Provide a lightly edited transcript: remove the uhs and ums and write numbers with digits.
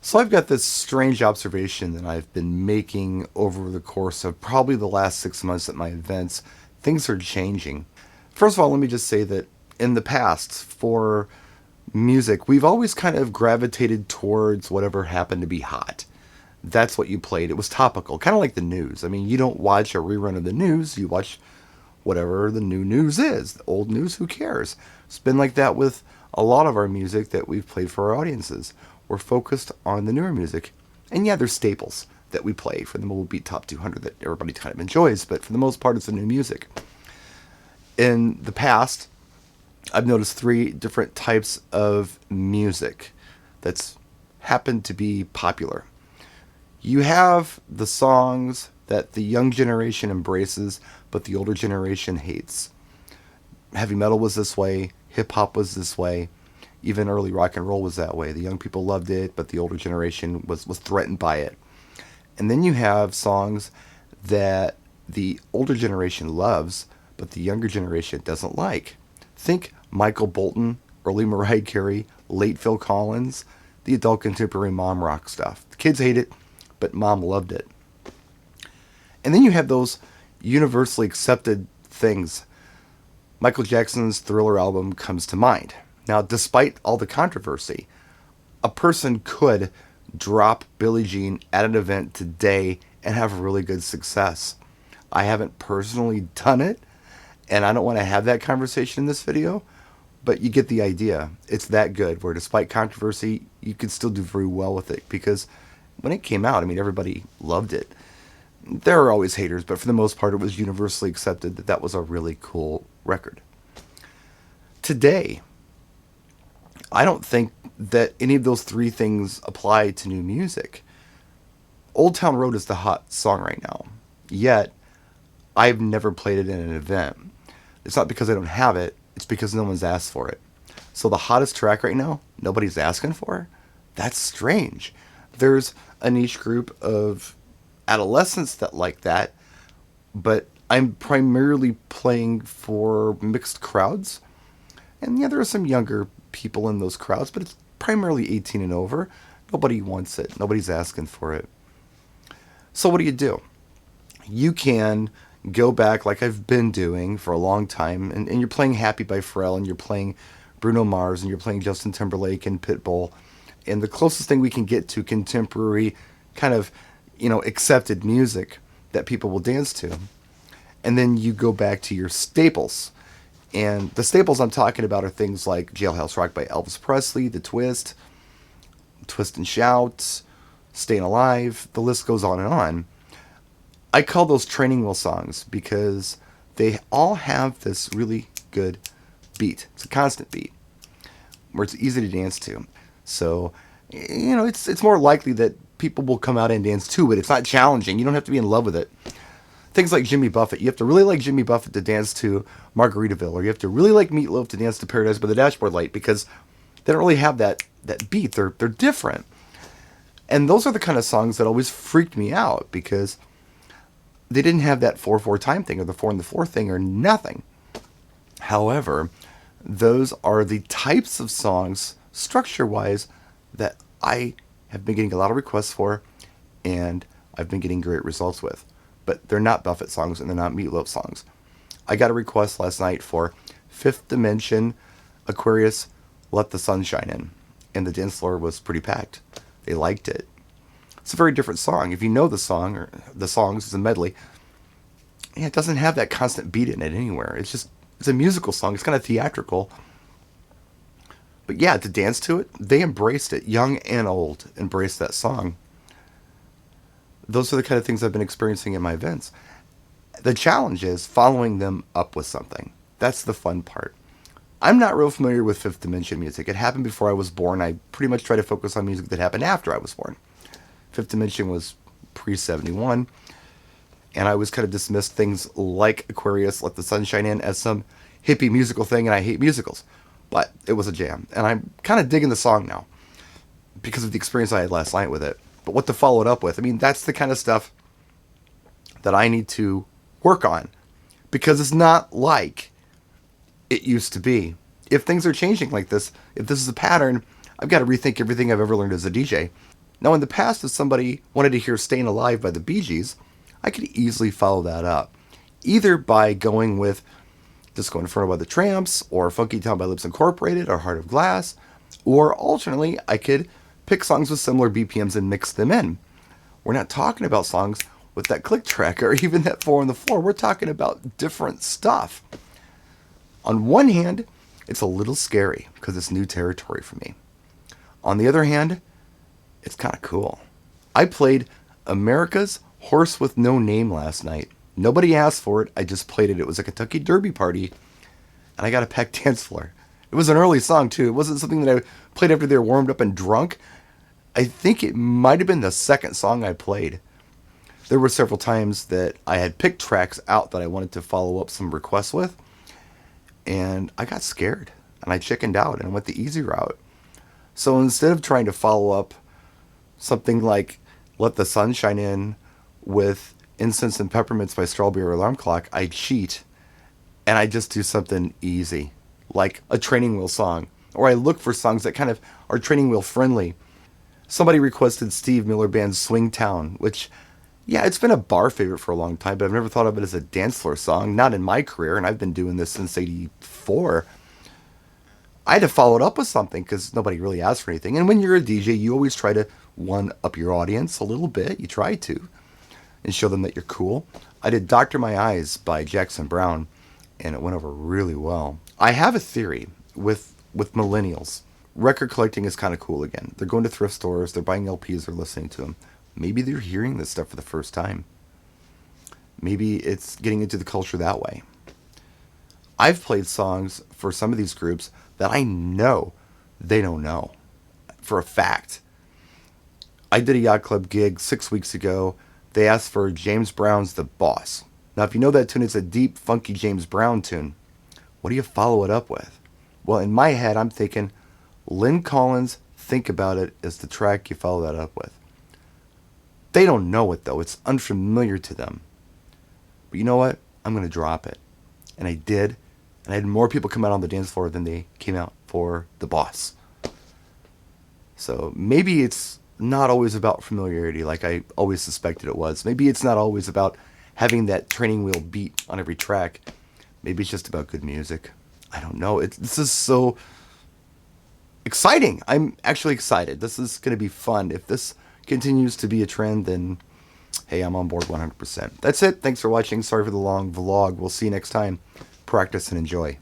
So I've got this strange observation that I've been making over the course of probably the last 6 months at my events. Things are changing. First of all, let me just say that in the past, for music, we've always kind of gravitated towards whatever happened to be hot. That's what you played. It was topical, kind of like the news. I mean, you don't watch a rerun of the news, you watch whatever the new news is. The old news, who cares? It's been like that with a lot of our music that we've played for our audiences. We're focused on the newer music. And yeah, there's staples that we play for the Mobile Beat Top 200 that everybody kind of enjoys, but for the most part, it's the new music. In the past, I've noticed three different types of music that's happened to be popular. You have the songs that the young generation embraces, but the older generation hates. Heavy metal was this way, hip hop was this way, even early rock and roll was that way. The young people loved it, but the older generation was threatened by it. And then you have songs that the older generation loves, but the younger generation doesn't like. Think Michael Bolton, early Mariah Carey, late Phil Collins, the adult contemporary mom rock stuff. The kids hate it, but mom loved it. And then you have those universally accepted things. Michael Jackson's Thriller album comes to mind. Now, despite all the controversy, a person could drop Billie Jean at an event today and have really good success. I haven't personally done it, and I don't want to have that conversation in this video, but you get the idea. It's that good, where despite controversy, you could still do very well with it, because when it came out, I mean, everybody loved it. There are always haters, but for the most part, it was universally accepted that that was a really cool record. Today, I don't think that any of those three things apply to new music. Old Town Road is the hot song right now, yet I've never played it in an event. It's not because I don't have it, it's because no one's asked for it. So the hottest track right now, nobody's asking for? That's strange. There's a niche group of adolescents that like that, but I'm primarily playing for mixed crowds. And yeah, there are some younger people in those crowds, but it's primarily 18 and over. Nobody wants it. Nobody's asking for it. So what do? You can go back like I've been doing for a long time, and you're playing Happy by Pharrell, and you're playing Bruno Mars, and you're playing Justin Timberlake and Pitbull. And the closest thing we can get to contemporary kind of, accepted music that people will dance to. And then you go back to your staples. And the staples I'm talking about are things like Jailhouse Rock by Elvis Presley, The Twist, Twist and Shout, Staying Alive, the list goes on and on. I call those training wheel songs because they all have this really good beat. It's a constant beat where it's easy to dance to. So, it's more likely that people will come out and dance to it. It's not challenging. You don't have to be in love with it. Things like Jimmy Buffett. You have to really like Jimmy Buffett to dance to Margaritaville, or you have to really like Meatloaf to dance to Paradise by the Dashboard Light, because they don't really have that beat. They're different. And those are the kind of songs that always freaked me out, because they didn't have that 4/4 time thing or the 4 and the 4 thing or nothing. However, those are the types of songs, structure-wise, that I have been getting a lot of requests for, and I've been getting great results with. But they're not Buffett songs, and they're not Meatloaf songs. I got a request last night for Fifth Dimension, Aquarius, Let the Sun Shine In. And the dance floor was pretty packed. They liked it. It's a very different song. If you know the song, or the songs, it's a medley. Yeah, it doesn't have that constant beat in it anywhere. It's a musical song. It's kind of theatrical. But yeah, to dance to it, they embraced it. Young and old embraced that song. Those are the kind of things I've been experiencing in my events. The challenge is following them up with something. That's the fun part. I'm not real familiar with Fifth Dimension music. It happened before I was born. I pretty much try to focus on music that happened after I was born. Fifth Dimension was pre-71, and I always kind of dismissed things like Aquarius, Let the Sun Shine In as some hippie musical thing, and I hate musicals. But it was a jam, and I'm kind of digging the song now because of the experience I had last night with it. But what to follow it up with, that's the kind of stuff that I need to work on, because it's not like it used to be. If things are changing like this, if this is a pattern, I've got to rethink everything I've ever learned as a DJ. Now, in the past, if somebody wanted to hear Staying Alive by the Bee Gees, I could easily follow that up, either by going with Disco Inferno by the Tramps, or Funky Town by Lips Incorporated, or Heart of Glass, or alternately, I could pick songs with similar BPMs and mix them in. We're not talking about songs with that click track or even that 4 on the floor. We're talking about different stuff. On one hand, it's a little scary because it's new territory for me. On the other hand, it's kind of cool. I played America's Horse with No Name last night. Nobody asked for it. I just played it. It was a Kentucky Derby party, and I got a packed dance floor. It was an early song, too. It wasn't something that I played after they were warmed up and drunk. I think it might have been the second song I played. There were several times that I had picked tracks out that I wanted to follow up some requests with, and I got scared, and I chickened out and went the easy route. So instead of trying to follow up something like Let the Sun Shine In with Incense and Peppermints by Strawberry Alarm Clock, I cheat, and I just do something easy, like a training wheel song, or I look for songs that kind of are training wheel friendly. Somebody requested Steve Miller Band's Swing Town, which, yeah, it's been a bar favorite for a long time, but I've never thought of it as a dance floor song, not in my career, and I've been doing this since '84. I had to follow it up with something because nobody really asked for anything. And when you're a DJ, you always try to one up your audience a little bit. You try to, and show them that you're cool. I did Doctor My Eyes by Jackson Browne, and it went over really well. I have a theory with millennials. Record collecting is kind of cool again. They're going to thrift stores, they're buying LPs, they're listening to them. Maybe they're hearing this stuff for the first time. Maybe it's getting into the culture that way. I've played songs for some of these groups that I know they don't know for a fact. I did a yacht club gig 6 weeks ago. They asked for James Brown's The Boss. Now, if you know that tune, it's a deep, funky James Brown tune. What do you follow it up with? Well, in my head, I'm thinking Lynn Collins' Think About It is the track you follow that up with. They don't know it, though. It's unfamiliar to them. But you know what? I'm going to drop it. And I did. And I had more people come out on the dance floor than they came out for The Boss. So maybe it's not always about familiarity like I always suspected it was. Maybe it's not always about having that training wheel beat on every track. Maybe it's just about good music. I don't know. This is so exciting. I'm actually excited. This is going to be fun. If this continues to be a trend, then hey, I'm on board 100%. That's it. Thanks for watching. Sorry for the long vlog. We'll see you next time. Practice and enjoy.